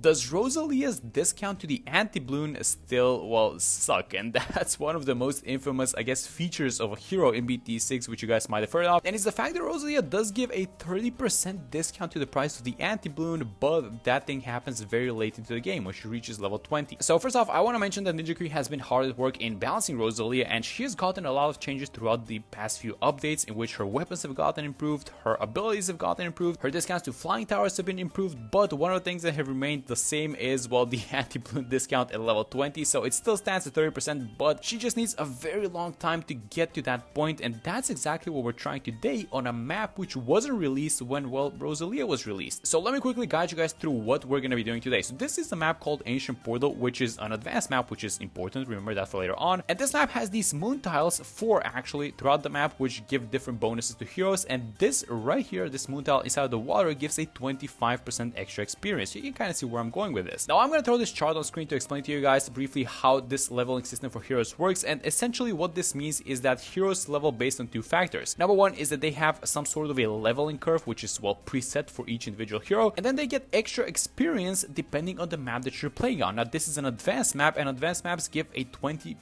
Does Rosalia's discount to the anti-bloon still, well, suck? And that's one of the most infamous, I guess, features of a hero in BT6, which you guys might have heard of. And it's the fact that Rosalia does give a 30% discount to the price of the anti-bloon, but that thing happens very late into the game when she reaches level 20. So first off, I want to mention that Ninja Kri has been hard at work in balancing Rosalia, and she has gotten a lot of changes throughout the past few updates, in which her weapons have gotten improved, her abilities have gotten improved, her discounts to flying towers have been improved, but one of the things that have remained the same is, well, the anti-bloon discount at level 20, so it still stands at 30%, but she just needs a very long time to get to that point, and that's exactly what we're trying today on a map which wasn't released when, well, Rosalia was released. So let me quickly guide you guys through what we're going to be doing today. So this is a map called Ancient Portal, which is an advanced map, which is important, remember that for later on, and this map has these moon tiles, 4 actually, throughout the map, which give different bonuses to heroes, and this right here, this moon tile inside of the water, gives a 25% extra experience. You can kind of see where I'm going with this. Now I'm going to throw this chart on screen to explain to you guys briefly how this leveling system for heroes works, and essentially what this means is that heroes level based on 2 factors. Number 1 is that they have some sort of a leveling curve, which is, well, preset for each individual hero, and then they get extra experience depending on the map that you're playing on. Now this is an advanced map, and advanced maps give a 20%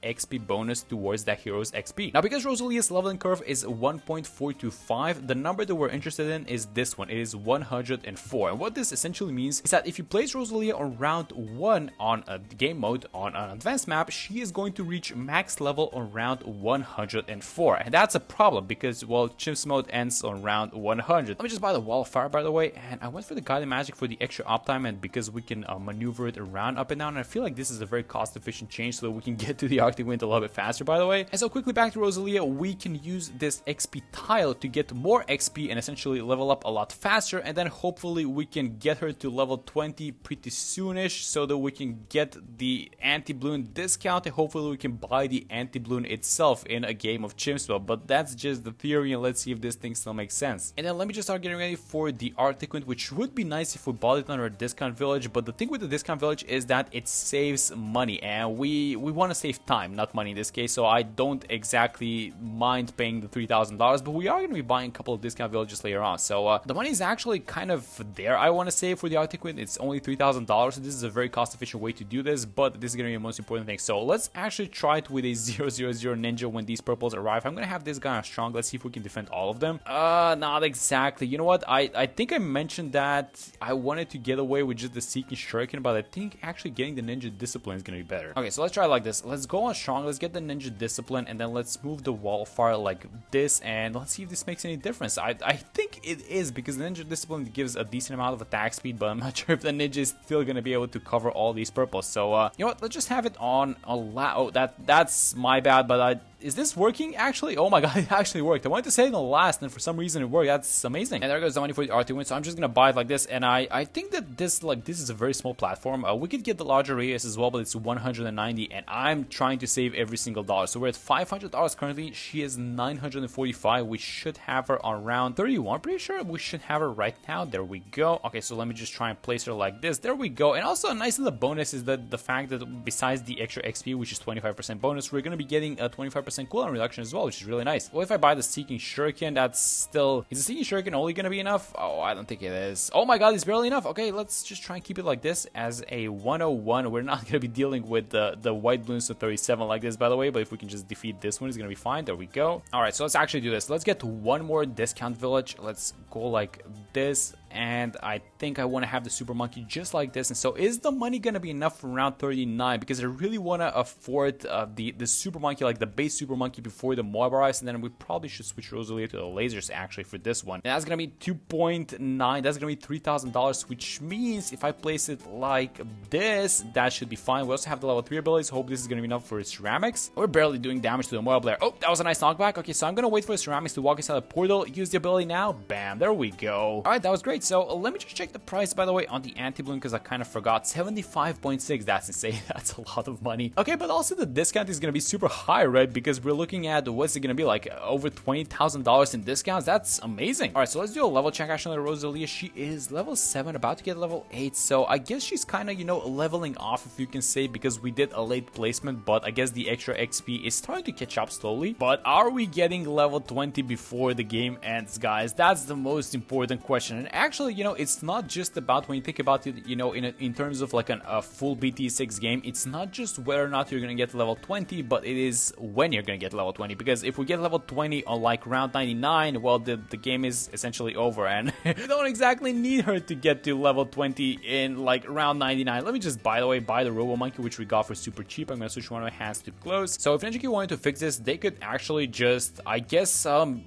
XP bonus towards that hero's XP. Now because Rosalia's leveling curve is 1.425, the number that we're interested in is this one. It is 104, and what this essentially means is that if you place Rosalia on round 1 on a game mode on an advanced map, she is going to reach max level on round 104, and that's a problem because, well, Chimps mode ends on round 100. Let me just buy the Wall of Fire, by the way, and I went for the Guided Magic for the extra uptime, and because we can maneuver it around up and down, and I feel like this is a very cost efficient change so that we can get to the Arctic Wind a little bit faster, by the way. And so quickly back to Rosalia, we can use this XP tile to get more XP and essentially level up a lot faster, and then hopefully we can get her to level 20 pretty soonish so that we can get the anti-bloon discount, and hopefully we can buy the anti-bloon itself in a game of Chimswell. But that's just the theory, and let's see if this thing still makes sense. And then let me just start getting ready for the Arctic Wind, which would be nice if we bought it under a discount village, but the thing with the discount village is that it saves money, and we want to save time, not money in this case, so I don't exactly mind paying the $3,000, but we are going to be buying a couple of discount villages later on, so the money is actually kind of there, I want to say, for the Arctic Wind. It's only $3,000, so this is a very cost efficient way to do this, but this is going to be the most important thing. So let's actually try it with a 000 ninja when these purples arrive. I'm going to have this guy on strong. Let's see if we can defend all of them. Not exactly. You know what? I think I mentioned that I wanted to get away with just the Seeking Shuriken, but I think actually getting the Ninja Discipline is going to be better. Okay, so let's try it like this. Let's go on strong. Let's get the Ninja Discipline, and then let's move the Wall of Fire like this, and let's see if this makes any difference. I think it is, because the Ninja Discipline gives a decent amount of attack speed, but I'm not sure if the ninja is still going to be able to cover all these purples. So, you know what? Let's just have it on a oh, that's my bad, but is this working actually? Oh my god, it actually worked. I wanted to say it in the last, and for some reason it worked. That's amazing. And there goes the money for the Arctic Wind, so I'm just gonna buy it like this. And I think that this is a very small platform. We could get the larger radius as well, but it's 190, and I'm trying to save every single dollar. So we're at $500 currently. She is 945. We should have her on round 31. Pretty sure we should have her right now. There we go. Okay, so let me just try and place her like this. There we go. And also a nice little bonus is that the fact that besides the extra XP, which is 25% bonus, we're gonna be getting a 25% cooldown reduction as well, which is really nice. Well, if I buy the Seeking Shuriken, that's still... Is the Seeking Shuriken only going to be enough? Oh, I don't think it is. Oh my god, it's barely enough. Okay, let's just try and keep it like this as a 101. We're not going to be dealing with the white Bloons to 37 like this, by the way, but if we can just defeat this one, it's going to be fine. There we go. Alright, so let's actually do this. Let's get one more discount village. Let's go like this. And I think I want to have the Super Monkey just like this. And so is the money going to be enough for round 39? Because I really want to afford the Super Monkey, like the base Super Monkey before the Moab arrives. And then we probably should switch Rosalia to the lasers actually for this one. And that's going to be 2.9. That's going to be $3,000, which means if I place it like this, that should be fine. We also have the level 3 abilities. Hope this is going to be enough for ceramics. We're barely doing damage to the Moab there. Oh, that was a nice knockback. Okay, so I'm going to wait for the ceramics to walk inside the portal. Use the ability now. Bam, there we go. All right, that was great. So let me just check the price, by the way, on the anti-bloon, because I kind of forgot. 75.6. That's insane. That's a lot of money. Okay, but also the discount is going to be super high, right? Because we're looking at, what's it going to be, like over $20,000 in discounts? That's amazing. All right, so let's do a level check actually on Rosalia. She is level 7, about to get level 8. So I guess she's kind of, you know, leveling off, if you can say, because we did a late placement, but I guess the extra XP is starting to catch up slowly. But are we getting level 20 before the game ends, guys? That's the most important question. And actually, actually, it's not just about, when you think about it, in terms of like a full BT6 game, it's not just whether or not you're gonna get level 20, but it is when you're gonna get level 20. Because if we get level 20 on like round 99, well, the game is essentially over, and you don't exactly need her to get to level 20 in like round 99. Let me just, by the way, buy the Robo Monkey, which we got for super cheap. I'm gonna switch one of my hands to close. So if Ninja wanted to fix this, they could actually just, I guess,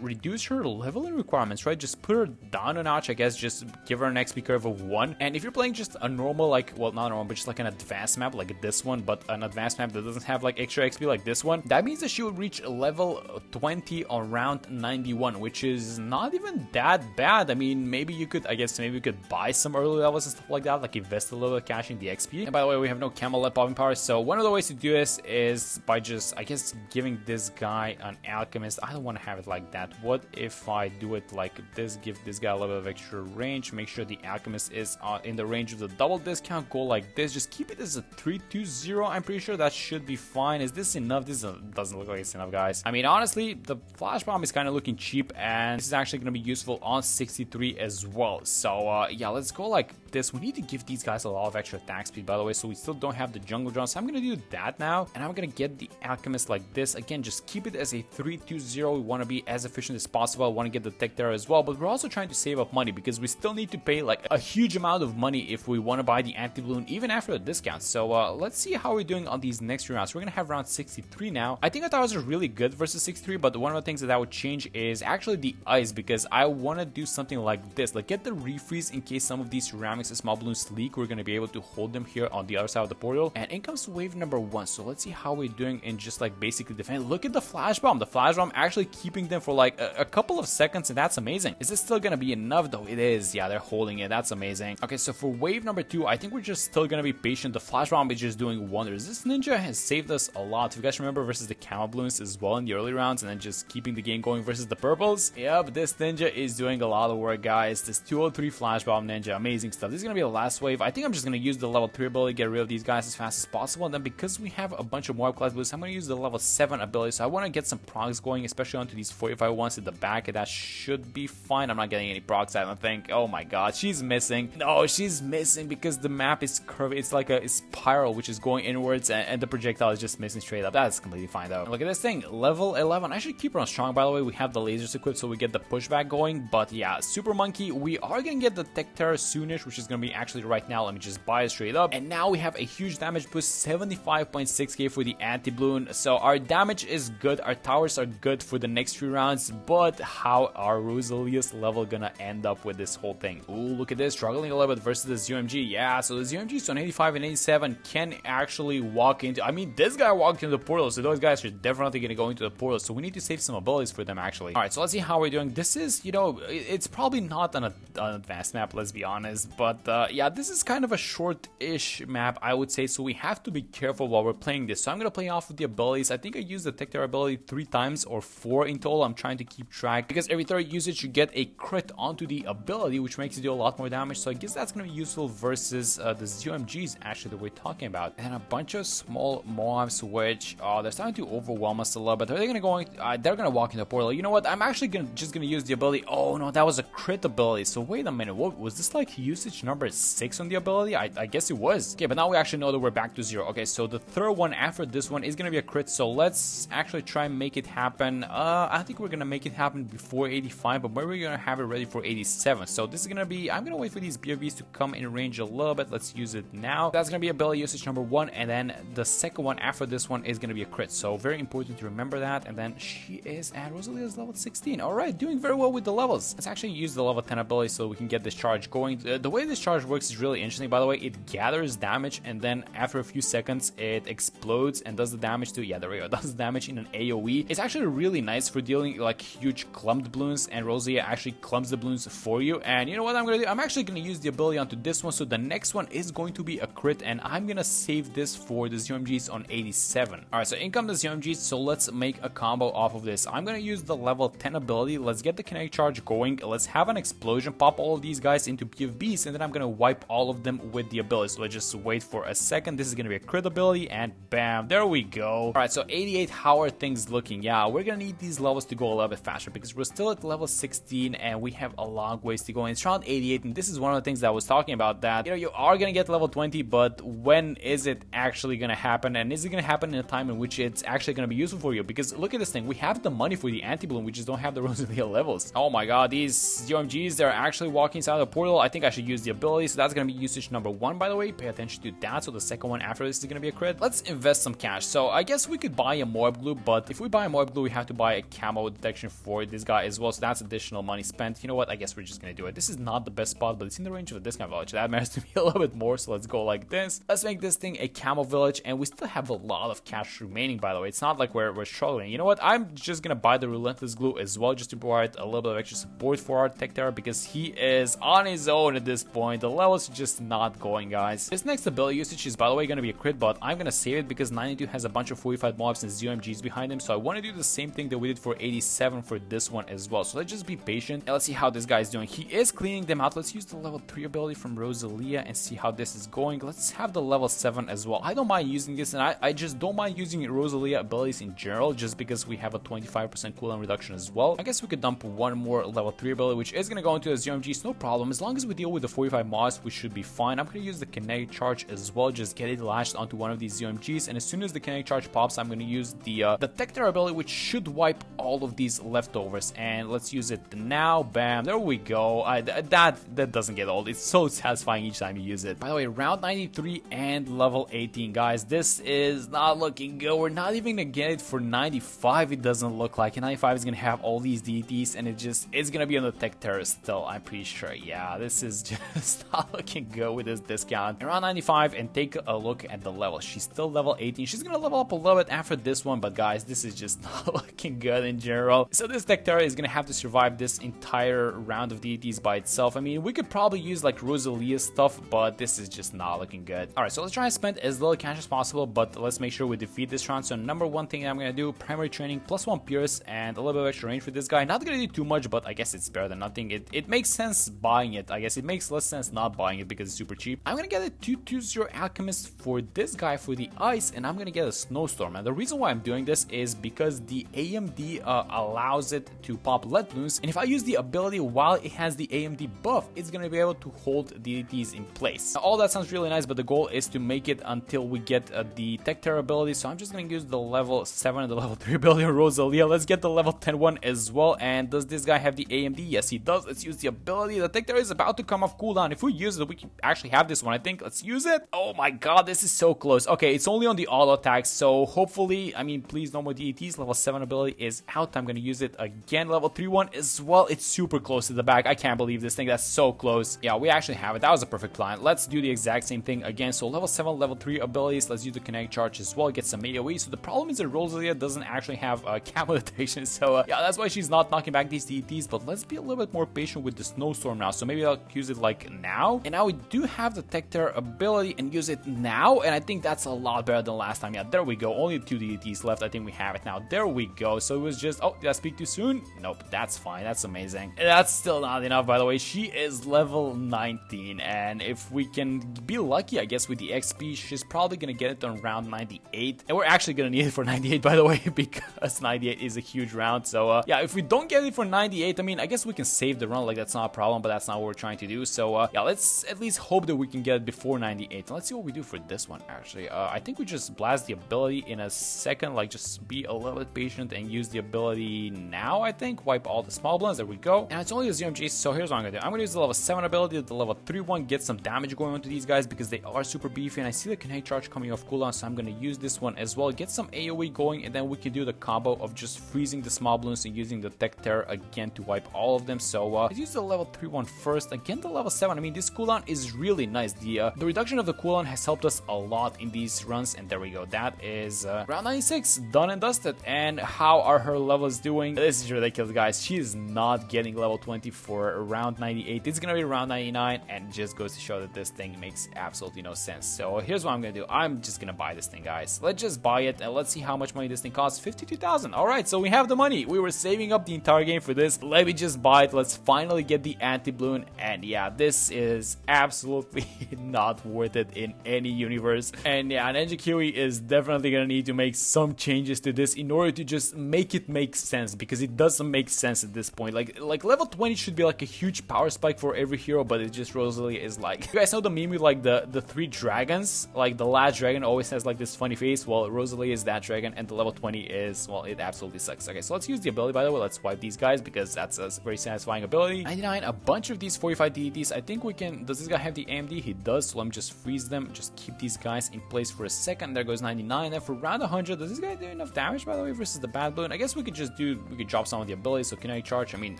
reduce her leveling requirements, right? Just put her down a notch, I guess. Just give her an XP curve of 1. And if you're playing just a normal, like, well, not normal, but just like an advanced map like this one, but an advanced map that doesn't have like extra XP like this one, that means that she would reach level 20 on round 91, which is not even that bad. I mean, maybe you could, I guess, maybe you could buy some early levels and stuff like that, like invest a little bit of cash in the XP. And by the way, we have no camel lip popping power, so one of the ways to do this is by just, I guess, giving this guy an alchemist. I don't want to have it like that. What if I do it like this? Give this guy a little bit of extra range, make sure the alchemist is in the range of the double discount, go like this, just keep it as a 320. I'm pretty sure that should be fine. Is this enough? This doesn't look like it's enough, guys. I mean, honestly, the flash bomb is kind of looking cheap, and this is actually going to be useful on 63 as well. So yeah, let's go like this. We need to give these guys a lot of extra attack speed, by the way, so we still don't have the jungle drone. So I'm going to do that now, and I'm going to get the alchemist like this. Again, just keep it as a 320. We want to be as efficient as possible. I want to get the tech there as well, but we're also trying to save up money because we still need to pay like a huge amount of money if we want to buy the anti-bloon even after the discount. So let's see how we're doing on these next 3 rounds. We're going to have round 63 now. I think our towers are really good versus 63, but one of the things that I would change is actually the ice, because I want to do something like this, like get the refreeze in case some of these ceramics and small balloons leak. We're going to be able to hold them here on the other side of the portal. And in comes wave number 1. So let's see how we're doing in just like basically defend. Look at the flash bomb. The flash bomb actually keeping them for like a couple of seconds, and that's amazing. Is this still going to be enough though? It is. Yeah, they're holding it. That's amazing. Okay, so for wave number 2, I think we're just still going to be patient. The flash bomb is just doing wonders. This ninja has saved us a lot. If you guys remember versus the camel balloons as well in the early rounds, and then just keeping the game going versus the purples. Yep, this ninja is doing a lot of work, guys. This 203 flash bomb ninja, amazing stuff. This is going to be the last wave. I think I'm just going to use the level 3 ability, get rid of these guys as fast as possible. And then because we have a bunch of more class boosts, I'm going to use the level 7 ability. So I want to get some procs going, especially onto these 45 ones at the back. And that should be fine. I'm not getting any procs, I don't think. Oh my god, she's missing. No, she's missing because the map is curved. It's like a spiral which is going inwards, and the projectile is just missing straight up. That's completely fine though. And look at this thing, level 11. I should keep her on strong, by the way. We have the lasers equipped so we get the pushback going. But yeah, super monkey, we are gonna get the tech terror soonish, which is gonna be actually right now. Let me just buy it straight up. And now we have a huge damage boost, 75.6k for the anti-bloon. So our damage is good, our towers are good for the next 3 rounds. But how are Rosalia's level gonna end up with this whole thing? Ooh, look at this, struggling a little bit versus the ZMG. Yeah, so the ZMGs on 85 and 87 can actually walk into, I mean, this guy walked into the portal, so those guys are definitely gonna go into the portal. So we need to save some abilities for them actually. All right, so let's see how we're doing. This is, it's probably not an advanced map, let's be honest, but yeah, this is kind of a short-ish map, I would say, so we have to be careful while we're playing this. So I'm gonna play off of the abilities. I think I used the tech terror ability 3 times or 4 in total. I'm trying to keep track because every third usage you get a crit onto the ability, which makes you do a lot more damage. So I guess that's gonna be useful versus the ZMGs actually that we're talking about. And a bunch of small mobs which they're starting to overwhelm us a little bit. Are they gonna go they're gonna walk in the portal? You know what, I'm actually just gonna use the ability. Oh no, that was a crit ability. So wait a minute, what was this, like usage number 6 on the ability? I guess it was. Okay, but now we actually know that we're back to 0. Okay, so the third one after this one is gonna be a crit, so let's actually try and make it happen. I think we're gonna make it happen before 85, but maybe we're gonna have it ready for 87. So this is gonna be, I'm gonna wait for these BRBs to come in range a little bit. Let's use it now. That's gonna be ability usage number 1, and then the second one after this one is gonna be a crit, so very important to remember that. And then she is at Rosalia's level 16. All right, doing very well with the levels. Let's actually use the level 10 ability so we can get this charge going. The way this charge works is really interesting, by the way. It gathers damage, and then after a few seconds it explodes and does the damage to, yeah, there we go, does the damage in an AoE. It's actually really nice for dealing like huge clumped balloons, and Rosalia actually clumps the balloons for you. And you know what I'm gonna do? I'm actually gonna use the ability onto this one, so the next one is going to be a crit, and I'm gonna save this for the ZMGs on 87. All right, so in come the ZMGs, so let's make a combo off of this. I'm gonna use the level 10 ability. Let's get the kinetic charge going. Let's have an explosion, pop all of these guys into PFBs, and then I'm gonna wipe all of them with the ability. So let's just wait for a second. This is gonna be a crit ability, and bam, there we go. Alright, so 88, how are things looking? Yeah, we're gonna need these levels to go a little bit faster because we're still at level 16 and we have a long ways to go. And it's around 88, and this is one of the things that I was talking about, that you are gonna get level 20, but when is it actually gonna happen? And is it gonna happen in a time in which it's actually gonna be useful for you? Because look at this thing, we have the money for the anti-bloon, we just don't have the Rosalia levels. Oh my god, these UMGs, they're actually walking inside the portal. I think I should use the ability, so that's gonna be usage number 1, by the way. Pay attention to that. So the second one after this is gonna be a crit. Let's invest some cash. So I guess we could buy a Moab glue, but if we buy a Moab glue, we have to buy a camo detection for this guy as well, so that's additional money spent. You know what, I guess we're just gonna do it. This is not the best spot, but it's in the range of a discount village. That matters to me a little bit more, so let's go like this. Let's make this thing a camo village, and we still have a lot of cash remaining, by the way. It's not like we're struggling. You know what, I'm just gonna buy the relentless glue as well, just to provide a little bit of extra support for our tech terror, because he is on his own at this point. The levels are just not going, guys. This next ability usage is, by the way, gonna be a crit, but I'm gonna save it because 92 has a bunch of 45 mobs and ZOMGs behind him, so I want to do the same thing that we did for 87 for this one as well. So let's just be patient and let's see how this guy is doing. He is cleaning them out. Let's use the level 3 ability from Rosalia and see how this is going. Let's have the level 7 as well. I don't mind using this, and I just don't mind using Rosalia abilities in general, just because we have a 25% cooldown reduction as well. I guess we could dump one more level 3 ability, which is going to go into a ZOMGs, no problem. As long as we deal with the 45 mobs, we should be fine. I'm going to use the kinetic charge as well, just get it lashed onto one of these ZOMGs, and as soon as the kinetic charge pops, I'm going to use the Detector ability, which should wipe all of these leftovers. And let's use it now. Bam, there we go. That doesn't get old. It's so satisfying each time you use it. By the way, round 93 and level 18, guys. This is not looking good. We're not even gonna get it for 95. It doesn't look like. And 95 is gonna have all these DTs, and it's gonna be on the tech terror still, I'm pretty sure. Yeah, this is just not looking good with this discount. Around 95, and take a look at the level. She's still level 18. She's gonna level up a little bit after this one, but guys, this is just not looking good in general. So this tech terror is gonna have to survive this entire round of DTs by itself. I mean, we could probably use like Rosalia stuff, but this is just not looking good. Alright, so let's try and spend as little cash as possible, but let's make sure we defeat this round. So number one thing I'm gonna do, primary training, +1 Pierce, and a little bit of extra range for this guy. Not gonna do too much, but I guess it's better than nothing. It makes sense buying it. I guess it makes less sense not buying it because it's super cheap. I'm gonna get a 220 Alchemist for this guy for the ice, and I'm gonna get a Snowstorm. And the reason why I'm doing this is because the AMD allows it to pop lead balloons, and if I use the ability while it has the AMD buff, it's gonna be able to hold DDTs in place. Now, all that sounds really nice, but the goal is to make it until we get the Tech Terror ability, so I'm just gonna use the level 7 and the level 3 ability on Rosalia. Let's get the level 10 one as well. And does this guy have the AMD? Yes, he does. Let's use the ability. The Tech Terror is about to come off cooldown. If we use it, we can actually have this one, I think. Let's use it. Oh my god, this is so close. Okay, it's only on the auto attacks, so hopefully, I mean, please no more DDTs. Level 7 ability is out. I'm gonna use it again. Level 3 one as well. It's super close to the back. I can't believe this thing. That's so close. Yeah, we actually have it. That was a perfect plan. Let's do the exact same thing again. So level 7, level 3 abilities. Let's use the kinetic charge as well. Get some AoE. So the problem is that Rosalia doesn't actually have camo detection. So yeah, that's why she's not knocking back these DTs. But let's be a little bit more patient with the Snowstorm now. So maybe I'll use it like now. And now we do have the Tech Terror ability and use it now. And I think that's a lot better than last time. Yeah, there we go. Only 2 DTs left. I think we have it now. There we go. So it was just, oh, did I speak too soon? Nope, that's fine. That's amazing. And that's still not enough, by the way. She is level 19. And if we can be lucky, I guess, with the XP, she's probably going to get it on round 98. And we're actually going to need it for 98, by the way, because 98 is a huge round. So yeah, if we don't get it for 98, I mean, I guess we can save the run. Like, that's not a problem, but that's not what we're trying to do. So yeah, let's at least hope that we can get it before 98. And let's see what we do for this one, actually. I think we just blast the ability in a second. Like, just be a little bit patient and use the ability now, I think. Wipe all the small blunts. There we go. And it's only a ZMG, so here's what I'm going to do. I'm going to use the level 7 ability, the level 3 one, get some damage going on to these guys because they are super beefy. And I see the kinetic charge coming off cooldown, so I'm going to use this one as well. Get some AoE going, and then we can do the combo of just freezing the small balloons and using the Tech Terror again to wipe all of them. So let's use the level 3 one first. Again, the level 7. I mean, this cooldown is really nice. The reduction of the cooldown has helped us a lot in these runs, and there we go. That is round 96, done and dusted. And how are her levels doing? This is ridiculous, guys. She is not getting level 20 for round 98. It's gonna be round 99, and it just goes to show that this thing makes absolutely no sense. So here's what I'm gonna do. I'm just gonna buy this thing, guys. Let's just buy it, and let's see how much money this thing costs. 52,000. All right, so we have the money. We were saving up the entire game for this. Let me just buy it. Let's finally get the anti-bloon, and yeah, this is absolutely not worth it in any universe. And yeah, Nenjikiri is definitely gonna need to make some changes to this in order to just make it make sense, because it doesn't make sense at this point. Like level 20 should be like a huge power spike for every hero, but it just Rosalia is like, you guys know the meme with like the three dragons, like the last dragon always has like this funny face. Well, Rosalia is that dragon, and the level 20 is, well, it absolutely sucks. Okay, so let's use the ability, by the way. Let's wipe these guys because that's a very satisfying ability. 99, a bunch of these 45 DDTs. I think we can, does this guy have the AMD? He does, so let me just freeze them, just keep these guys in place for a second. There goes 99. And for round 100, does this guy do enough damage, by the way, versus the bad balloon? I guess we could just do, we could drop some of the abilities. So kinetic charge, I mean,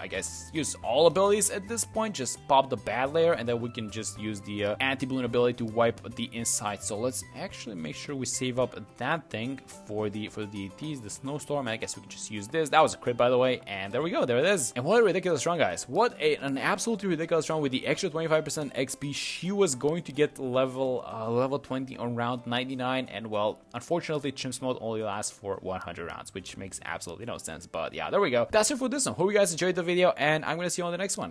I guess use all abilities at this point, just pop the bad layer, and then we can just use the anti-bloon ability to wipe the inside. So let's actually make sure we save up that thing for the DTs, the snowstorm. I guess we can just use this. That was a crit, by the way, and there we go, there it is. And what a ridiculous run, guys. What an absolutely ridiculous run. With the extra 25% XP, she was going to get level 20 on round 99, and well, unfortunately Chimps mode only lasts for 100 rounds, which makes absolutely no sense. But yeah, there we go. That's it for this one. Hope you guys enjoyed the video, and I'm gonna see you on the next one.